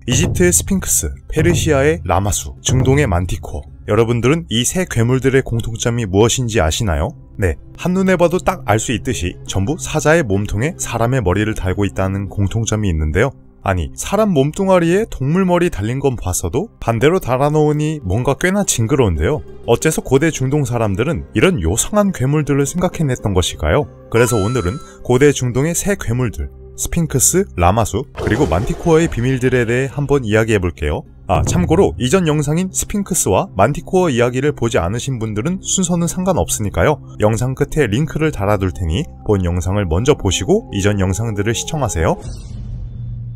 이집트의 스핑크스, 페르시아의 라마수, 중동의 만티코어. 여러분들은 이 세 괴물들의 공통점이 무엇인지 아시나요? 네, 한눈에 봐도 딱 알 수 있듯이 전부 사자의 몸통에 사람의 머리를 달고 있다는 공통점이 있는데요. 아니, 사람 몸뚱아리에 동물 머리 달린 건 봤어도 반대로 달아놓으니 뭔가 꽤나 징그러운데요. 어째서 고대 중동 사람들은 이런 요상한 괴물들을 생각해냈던 것일까요? 그래서 오늘은 고대 중동의 세 괴물들, 스핑크스, 라마수, 그리고 만티코어의 비밀들에 대해 한번 이야기해볼게요. 참고로 이전 영상인 스핑크스와 만티코어 이야기를 보지 않으신 분들은 순서는 상관없으니까요. 영상 끝에 링크를 달아둘 테니 본 영상을 먼저 보시고 이전 영상들을 시청하세요.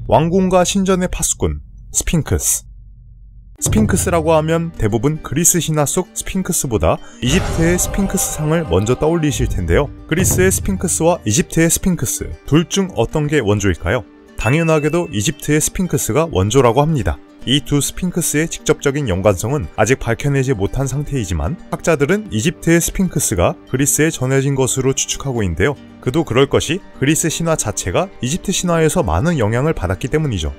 왕궁과 신전의 파수꾼, 스핑크스. 스핑크스라고 하면 대부분 그리스 신화 속 스핑크스보다 이집트의 스핑크스 상을 먼저 떠올리실 텐데요. 그리스의 스핑크스와 이집트의 스핑크스, 둘 중 어떤 게 원조일까요? 당연하게도 이집트의 스핑크스가 원조라고 합니다. 이 두 스핑크스의 직접적인 연관성은 아직 밝혀내지 못한 상태이지만 학자들은 이집트의 스핑크스가 그리스에 전해진 것으로 추측하고 있는데요. 그도 그럴 것이 그리스 신화 자체가 이집트 신화에서 많은 영향을 받았기 때문이죠.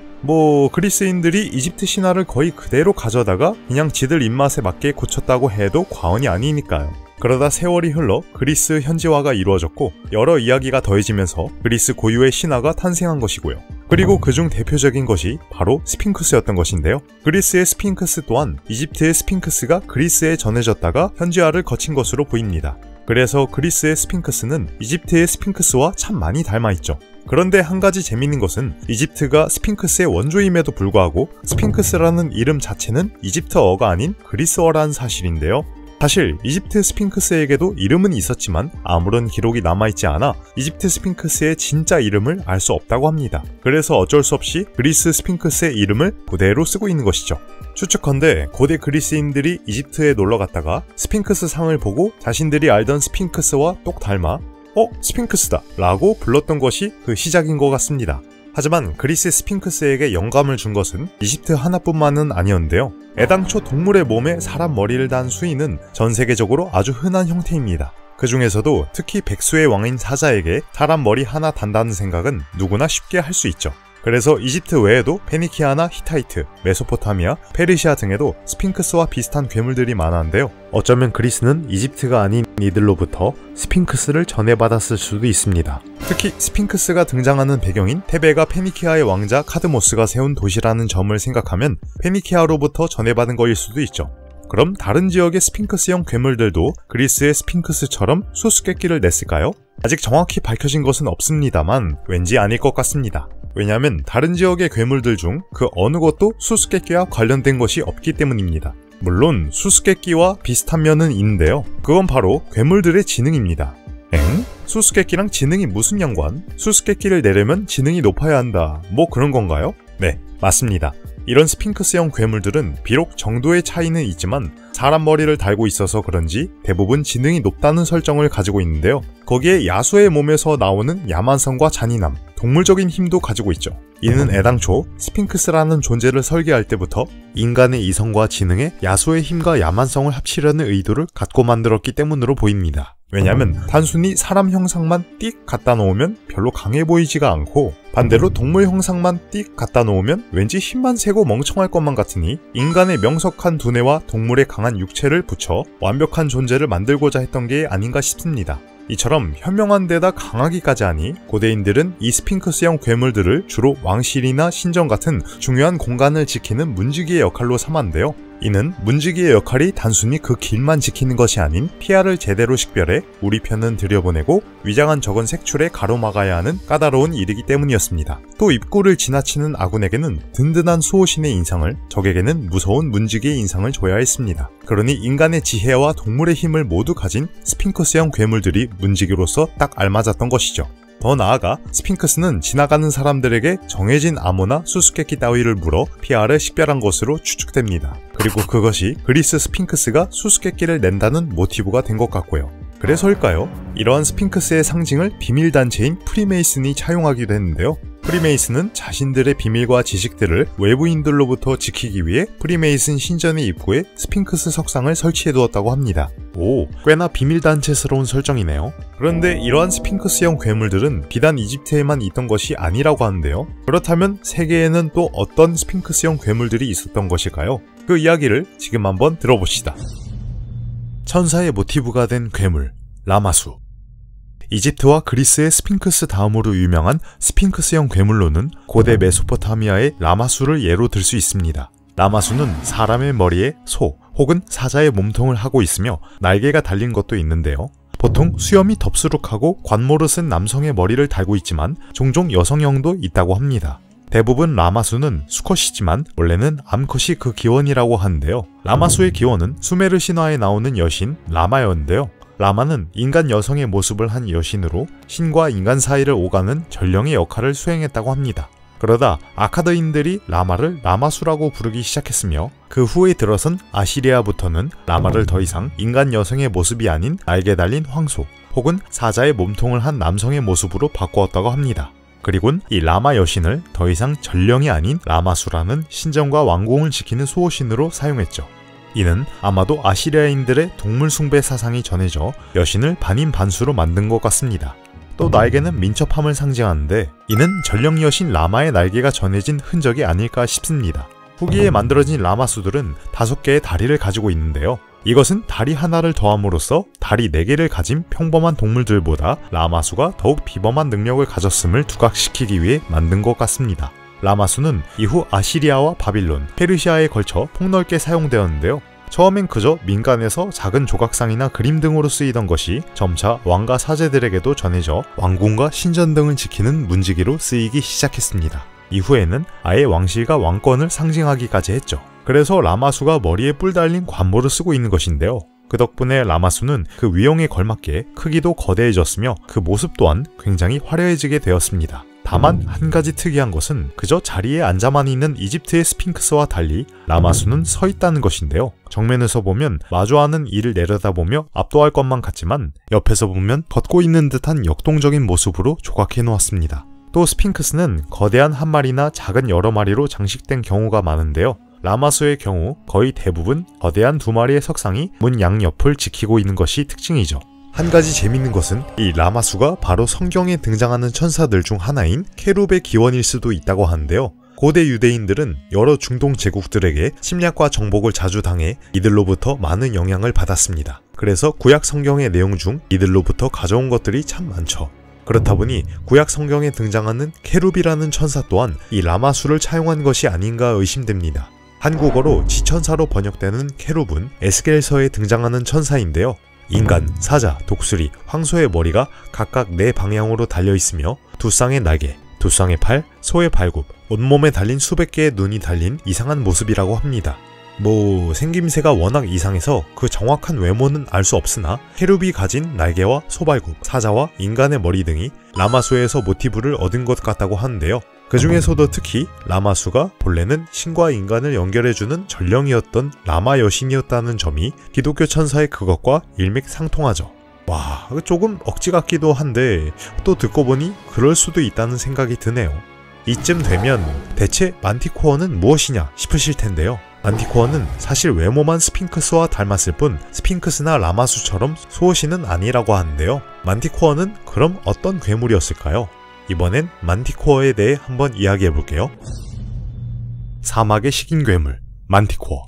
그리스인들이 이집트 신화를 거의 그대로 가져다가 그냥 지들 입맛에 맞게 고쳤다고 해도 과언이 아니니까요. 그러다 세월이 흘러 그리스 현지화가 이루어졌고 여러 이야기가 더해지면서 그리스 고유의 신화가 탄생한 것이고요. 그리고 그중 대표적인 것이 바로 스핑크스였던 것인데요. 그리스의 스핑크스 또한 이집트의 스핑크스가 그리스에 전해졌다가 현지화를 거친 것으로 보입니다. 그래서 그리스의 스핑크스는 이집트의 스핑크스와 참 많이 닮아있죠. 그런데 한 가지 재밌는 것은 이집트가 스핑크스의 원조임에도 불구하고 스핑크스라는 이름 자체는 이집트어가 아닌 그리스어라는 사실인데요. 사실 이집트 스핑크스에게도 이름은 있었지만 아무런 기록이 남아있지 않아 이집트 스핑크스의 진짜 이름을 알 수 없다고 합니다. 그래서 어쩔 수 없이 그리스 스핑크스의 이름을 그대로 쓰고 있는 것이죠. 추측컨대 고대 그리스인들이 이집트에 놀러갔다가 스핑크스 상을 보고 자신들이 알던 스핑크스와 똑 닮아 스핑크스다 라고 불렀던 것이 그 시작인 것 같습니다. 하지만 그리스 스핑크스에게 영감을 준 것은 이집트 하나뿐만은 아니었는데요. 애당초 동물의 몸에 사람 머리를 단 수인은 전 세계적으로 아주 흔한 형태입니다. 그 중에서도 특히 백수의 왕인 사자에게 사람 머리 하나 단다는 생각은 누구나 쉽게 할 수 있죠. 그래서 이집트 외에도 페니키아나 히타이트, 메소포타미아, 페르시아 등에도 스핑크스와 비슷한 괴물들이 많았는데요. 어쩌면 그리스는 이집트가 아닌 이들로부터 스핑크스를 전해받았을 수도 있습니다. 특히 스핑크스가 등장하는 배경인 테베가 페니키아의 왕자 카드모스가 세운 도시라는 점을 생각하면 페니키아로부터 전해받은 거일 수도 있죠. 그럼 다른 지역의 스핑크스형 괴물들도 그리스의 스핑크스처럼 수수께끼를 냈을까요? 아직 정확히 밝혀진 것은 없습니다만 왠지 아닐 것 같습니다. 왜냐하면 다른 지역의 괴물들 중 그 어느 것도 수수께끼와 관련된 것이 없기 때문입니다. 물론 수수께끼와 비슷한 면은 있는데요. 그건 바로 괴물들의 지능입니다. 수수께끼랑 지능이 무슨 연관? 수수께끼를 내려면 지능이 높아야 한다. 그런 건가요? 네, 맞습니다. 이런 스핑크스형 괴물들은 비록 정도의 차이는 있지만 사람 머리를 달고 있어서 그런지 대부분 지능이 높다는 설정을 가지고 있는데요. 거기에 야수의 몸에서 나오는 야만성과 잔인함, 동물적인 힘도 가지고 있죠. 이는 애당초 스핑크스라는 존재를 설계할 때부터 인간의 이성과 지능에 야수의 힘과 야만성을 합치려는 의도를 갖고 만들었기 때문으로 보입니다. 왜냐면 단순히 사람 형상만 띡 갖다 놓으면 별로 강해 보이지가 않고 반대로 동물 형상만 띡 갖다 놓으면 왠지 힘만 세고 멍청할 것만 같으니 인간의 명석한 두뇌와 동물의 강한 육체를 붙여 완벽한 존재를 만들고자 했던 게 아닌가 싶습니다. 이처럼 현명한 데다 강하기까지 하니 고대인들은 이 스핑크스형 괴물들을 주로 왕실이나 신전 같은 중요한 공간을 지키는 문지기의 역할로 삼았는데요. 이는 문지기의 역할이 단순히 그 길만 지키는 것이 아닌 피아를 제대로 식별해 우리 편은 들여보내고 위장한 적은 색출에 가로막아야 하는 까다로운 일이기 때문이었습니다. 또 입구를 지나치는 아군에게는 든든한 수호신의 인상을, 적에게는 무서운 문지기의 인상을 줘야 했습니다. 그러니 인간의 지혜와 동물의 힘을 모두 가진 스핑크스형 괴물들이 문지기로서 딱 알맞았던 것이죠. 더 나아가 스핑크스는 지나가는 사람들에게 정해진 암호나 수수께끼 따위를 물어 피아를 식별한 것으로 추측됩니다. 그리고 그것이 그리스 스핑크스가 수수께끼를 낸다는 모티브가 된 것 같고요. 그래서일까요? 이러한 스핑크스의 상징을 비밀단체인 프리메이슨이 차용하기도 했는데요. 프리메이슨은 자신들의 비밀과 지식들을 외부인들로부터 지키기 위해 프리메이슨 신전의 입구에 스핑크스 석상을 설치해두었다고 합니다. 오, 꽤나 비밀단체스러운 설정이네요. 그런데 이러한 스핑크스형 괴물들은 비단 이집트에만 있던 것이 아니라고 하는데요. 그렇다면 세계에는 또 어떤 스핑크스형 괴물들이 있었던 것일까요? 그 이야기를 지금 한번 들어봅시다. 천사의 모티브가 된 괴물, 라마수. 이집트와 그리스의 스핑크스 다음으로 유명한 스핑크스형 괴물로는 고대 메소포타미아의 라마수를 예로 들 수 있습니다. 라마수는 사람의 머리에 소 혹은 사자의 몸통을 하고 있으며 날개가 달린 것도 있는데요. 보통 수염이 덥수룩하고 관모를 쓴 남성의 머리를 달고 있지만 종종 여성형도 있다고 합니다. 대부분 라마수는 수컷이지만 원래는 암컷이 그 기원이라고 하는데요. 라마수의 기원은 수메르 신화에 나오는 여신 라마였는데요. 라마는 인간 여성의 모습을 한 여신으로 신과 인간 사이를 오가는 전령의 역할을 수행했다고 합니다. 그러다 아카드인들이 라마를 라마수라고 부르기 시작했으며 그 후에 들어선 아시리아부터는 라마를 더 이상 인간 여성의 모습이 아닌 날개 달린 황소 혹은 사자의 몸통을 한 남성의 모습으로 바꾸었다고 합니다. 그리곤 이 라마 여신을 더 이상 전령이 아닌 라마수라는 신전과 왕궁을 지키는 수호신으로 사용했죠. 이는 아마도 아시리아인들의 동물 숭배 사상이 전해져 여신을 반인반수로 만든 것 같습니다. 또 날개는 민첩함을 상징하는데 이는 전령 여신 라마의 날개가 전해진 흔적이 아닐까 싶습니다. 후기에 만들어진 라마수들은 5개의 다리를 가지고 있는데요. 이것은 다리 하나를 더함으로써 다리 4개를 가진 평범한 동물들보다 라마수가 더욱 비범한 능력을 가졌음을 두각시키기 위해 만든 것 같습니다. 라마수는 이후 아시리아와 바빌론, 페르시아에 걸쳐 폭넓게 사용되었는데요. 처음엔 그저 민간에서 작은 조각상이나 그림 등으로 쓰이던 것이 점차 왕과 사제들에게도 전해져 왕궁과 신전 등을 지키는 문지기로 쓰이기 시작했습니다. 이후에는 아예 왕실과 왕권을 상징하기까지 했죠. 그래서 라마수가 머리에 뿔 달린 관모를 쓰고 있는 것인데요. 그 덕분에 라마수는 그 위용에 걸맞게 크기도 거대해졌으며 그 모습 또한 굉장히 화려해지게 되었습니다. 다만 한 가지 특이한 것은 그저 자리에 앉아만 있는 이집트의 스핑크스와 달리 라마수는 서 있다는 것인데요. 정면에서 보면 마주하는 이를 내려다보며 압도할 것만 같지만 옆에서 보면 걷고 있는 듯한 역동적인 모습으로 조각해 놓았습니다. 또 스핑크스는 거대한 한 마리나 작은 여러 마리로 장식된 경우가 많은데요. 라마수의 경우 거의 대부분 거대한 2마리의 석상이 문 양옆을 지키고 있는 것이 특징이죠. 한 가지 재밌는 것은 이 라마수가 바로 성경에 등장하는 천사들 중 하나인 케룹의 기원일 수도 있다고 하는데요. 고대 유대인들은 여러 중동 제국들에게 침략과 정복을 자주 당해 이들로부터 많은 영향을 받았습니다. 그래서 구약 성경의 내용 중 이들로부터 가져온 것들이 참 많죠. 그렇다 보니 구약 성경에 등장하는 케룹이라는 천사 또한 이 라마수를 차용한 것이 아닌가 의심됩니다. 한국어로 지천사로 번역되는 케룹은 에스겔서에 등장하는 천사인데요. 인간, 사자, 독수리, 황소의 머리가 각각 4방향으로 달려있으며 2쌍의 날개, 2쌍의 팔, 소의 발굽, 온몸에 달린 수백 개의 눈이 달린 이상한 모습이라고 합니다. 생김새가 워낙 이상해서 그 정확한 외모는 알 수 없으나 케룹이 가진 날개와 소발굽, 사자와 인간의 머리 등이 라마수에서 모티브를 얻은 것 같다고 하는데요. 그 중에서도 특히 라마수가 본래는 신과 인간을 연결해주는 전령이었던 라마 여신이었다는 점이 기독교 천사의 그것과 일맥상통하죠. 와, 조금 억지 같기도 한데 또 듣고 보니 그럴 수도 있다는 생각이 드네요. 이쯤 되면 대체 만티코어는 무엇이냐 싶으실 텐데요. 만티코어는 사실 외모만 스핑크스와 닮았을 뿐 스핑크스나 라마수처럼 수호신은 아니라고 하는데요. 만티코어는 그럼 어떤 괴물이었을까요? 이번엔 만티코어에 대해 한번 이야기해볼게요. 사막의 식인 괴물, 만티코어.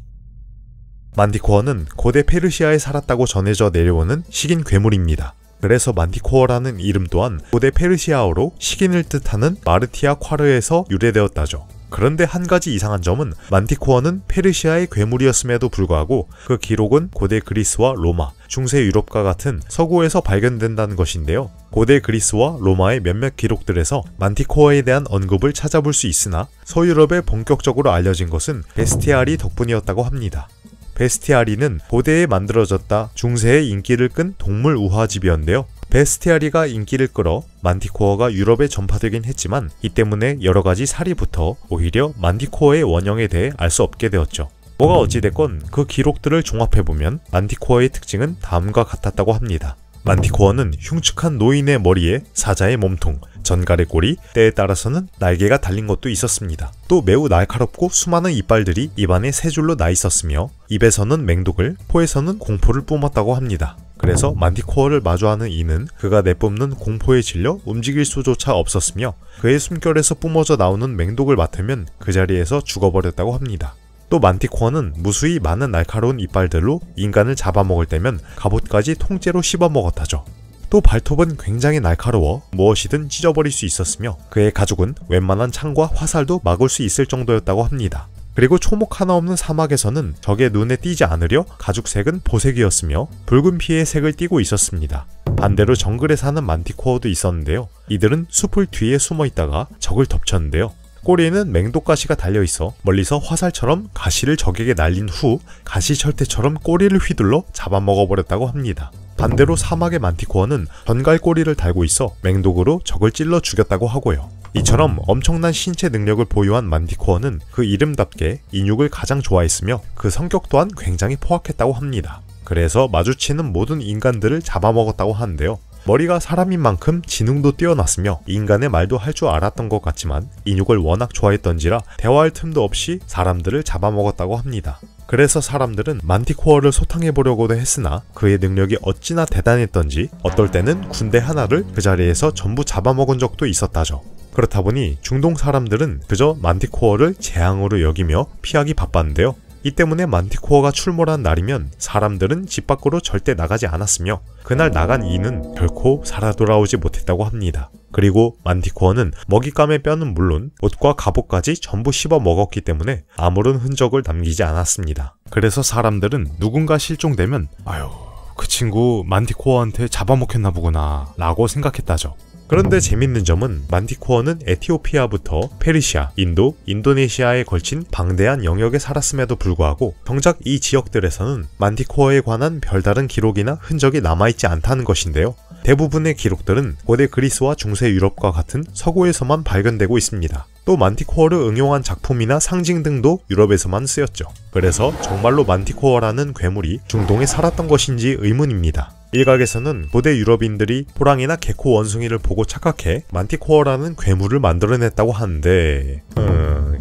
만티코어는 고대 페르시아에 살았다고 전해져 내려오는 식인 괴물입니다. 그래서 만티코어라는 이름 또한 고대 페르시아어로 식인을 뜻하는 마르티아 콰르에서 유래되었다죠. 그런데 한 가지 이상한 점은 만티코어는 페르시아의 괴물이었음에도 불구하고 그 기록은 고대 그리스와 로마, 중세 유럽과 같은 서구에서 발견된다는 것인데요. 고대 그리스와 로마의 몇몇 기록들에서 만티코어에 대한 언급을 찾아볼 수 있으나 서유럽에 본격적으로 알려진 것은 베스티아리 덕분이었다고 합니다. 베스티아리는 고대에 만들어졌다 중세의 인기를 끈 동물 우화집이었는데요. 베스티아리가 인기를 끌어 만티코어가 유럽에 전파되긴 했지만 이 때문에 여러가지 살이 붙어 오히려 만티코어의 원형에 대해 알 수 없게 되었죠. 뭐가 어찌됐건 그 기록들을 종합해보면 만티코어의 특징은 다음과 같았다고 합니다. 만티코어는 흉측한 노인의 머리에 사자의 몸통, 전갈의 꼬리, 때에 따라서는 날개가 달린 것도 있었습니다. 또 매우 날카롭고 수많은 이빨들이 입안에 세 줄로 나 있었으며 입에서는 맹독을, 코에서는 공포를 뿜었다고 합니다. 그래서 만티코어를 마주하는 이는 그가 내뿜는 공포에 질려 움직일 수조차 없었으며 그의 숨결에서 뿜어져 나오는 맹독을 맡으면 그 자리에서 죽어버렸다고 합니다. 또 만티코어는 무수히 많은 날카로운 이빨들로 인간을 잡아먹을 때면 갑옷까지 통째로 씹어먹었다죠. 또 발톱은 굉장히 날카로워 무엇이든 찢어버릴 수 있었으며 그의 가죽은 웬만한 창과 화살도 막을 수 있을 정도였다고 합니다. 그리고 초목 하나 없는 사막에서는 적의 눈에 띄지 않으려 가죽색은 보색이었으며 붉은 피의 색을 띠고 있었습니다. 반대로 정글에 사는 만티코어도 있었는데요. 이들은 숲을 뒤에 숨어 있다가 적을 덮쳤는데요. 꼬리에는 맹독가시가 달려있어 멀리서 화살처럼 가시를 적에게 날린 후 가시철퇴처럼 꼬리를 휘둘러 잡아먹어버렸다고 합니다. 반대로 사막의 만티코어는 전갈꼬리를 달고 있어 맹독으로 적을 찔러 죽였다고 하고요. 이처럼 엄청난 신체 능력을 보유한 만티코어는 그 이름답게 인육을 가장 좋아했으며 그 성격 또한 굉장히 포악했다고 합니다. 그래서 마주치는 모든 인간들을 잡아먹었다고 하는데요. 머리가 사람인 만큼 지능도 뛰어났으며 인간의 말도 할 줄 알았던 것 같지만 인육을 워낙 좋아했던지라 대화할 틈도 없이 사람들을 잡아먹었다고 합니다. 그래서 사람들은 만티코어를 소탕해보려고도 했으나 그의 능력이 어찌나 대단했던지 어떨 때는 군대 하나를 그 자리에서 전부 잡아먹은 적도 있었다죠. 그렇다 보니 중동 사람들은 그저 만티코어를 재앙으로 여기며 피하기 바빴는데요. 이 때문에 만티코어가 출몰한 날이면 사람들은 집 밖으로 절대 나가지 않았으며 그날 나간 이는 결코 살아 돌아오지 못했다고 합니다. 그리고 만티코어는 먹잇감의 뼈는 물론 옷과 갑옷까지 전부 씹어 먹었기 때문에 아무런 흔적을 남기지 않았습니다. 그래서 사람들은 누군가 실종되면 아유, 그 친구 만티코어한테 잡아먹혔나 보구나 라고 생각했다죠. 그런데 재밌는 점은 만티코어는 에티오피아부터 페르시아, 인도, 인도네시아에 걸친 방대한 영역에 살았음에도 불구하고 정작 이 지역들에서는 만티코어에 관한 별다른 기록이나 흔적이 남아있지 않다는 것인데요. 대부분의 기록들은 고대 그리스와 중세 유럽과 같은 서구에서만 발견되고 있습니다. 또 만티코어를 응용한 작품이나 상징 등도 유럽에서만 쓰였죠. 그래서 정말로 만티코어라는 괴물이 중동에 살았던 것인지 의문입니다. 일각에서는 고대 유럽인들이 호랑이나 개코 원숭이를 보고 착각해 만티코어라는 괴물을 만들어냈다고 하는데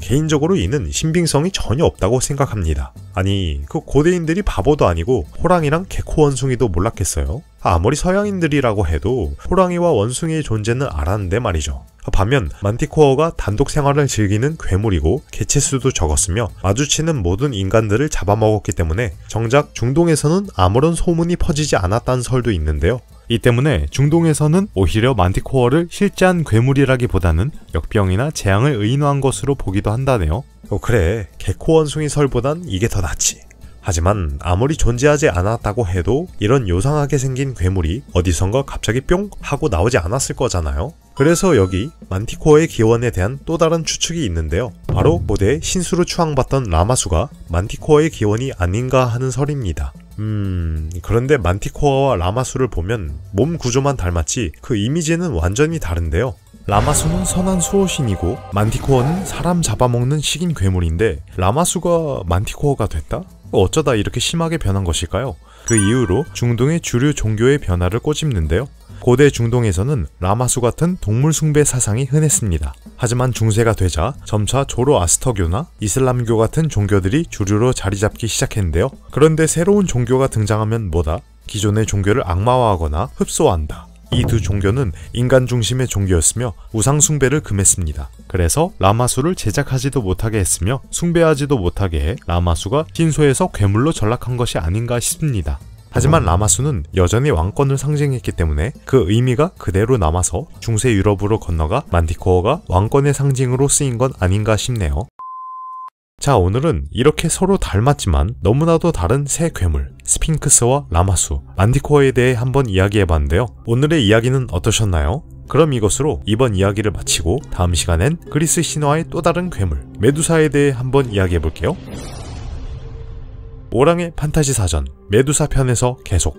개인적으로 이는 신빙성이 전혀 없다고 생각합니다. 아니 그 고대인들이 바보도 아니고 호랑이랑 개코 원숭이도 몰랐겠어요? 아무리 서양인들이라고 해도 호랑이와 원숭이의 존재는 알았는데 말이죠. 반면 만티코어가 단독 생활을 즐기는 괴물이고 개체수도 적었으며 마주치는 모든 인간들을 잡아먹었기 때문에 정작 중동에서는 아무런 소문이 퍼지지 않았다는 설도 있는데요. 이 때문에 중동에서는 오히려 만티코어를 실제한 괴물이라기보다는 역병이나 재앙을 의인화한 것으로 보기도 한다네요. 그래, 개코 원숭이 설보단 이게 더 낫지. 하지만 아무리 존재하지 않았다고 해도 이런 요상하게 생긴 괴물이 어디선가 갑자기 뿅 하고 나오지 않았을 거잖아요. 그래서 여기 만티코어의 기원에 대한 또 다른 추측이 있는데요. 바로 고대 신수로 추앙받던 라마수가 만티코어의 기원이 아닌가 하는 설입니다. 그런데 만티코어와 라마수를 보면 몸 구조만 닮았지 그 이미지는 완전히 다른데요. 라마수는 선한 수호신이고 만티코어는 사람 잡아먹는 식인 괴물인데 라마수가 만티코어가 됐다? 어쩌다 이렇게 심하게 변한 것일까요? 그 이후로 중동의 주류 종교의 변화를 꼬집는데요. 고대 중동에서는 라마수 같은 동물 숭배 사상이 흔했습니다. 하지만 중세가 되자 점차 조로아스터교나 이슬람교 같은 종교들이 주류로 자리 잡기 시작했는데요. 그런데 새로운 종교가 등장하면 뭐다? 기존의 종교를 악마화하거나 흡수한다. 이 두 종교는 인간 중심의 종교였으며 우상 숭배를 금했습니다. 그래서 라마수를 제작하지도 못하게 했으며 숭배하지도 못하게 해 라마수가 신소에서 괴물로 전락한 것이 아닌가 싶습니다. 하지만 라마수는 여전히 왕권을 상징했기 때문에 그 의미가 그대로 남아서 중세 유럽으로 건너가 만티코어가 왕권의 상징으로 쓰인 건 아닌가 싶네요. 자, 오늘은 이렇게 서로 닮았지만 너무나도 다른 새 괴물 스핑크스와 라마수, 만티코어에 대해 한번 이야기해봤는데요. 오늘의 이야기는 어떠셨나요? 그럼 이것으로 이번 이야기를 마치고 다음 시간엔 그리스 신화의 또 다른 괴물 메두사에 대해 한번 이야기해볼게요. 오랑의 판타지 사전 메두사 편에서 계속.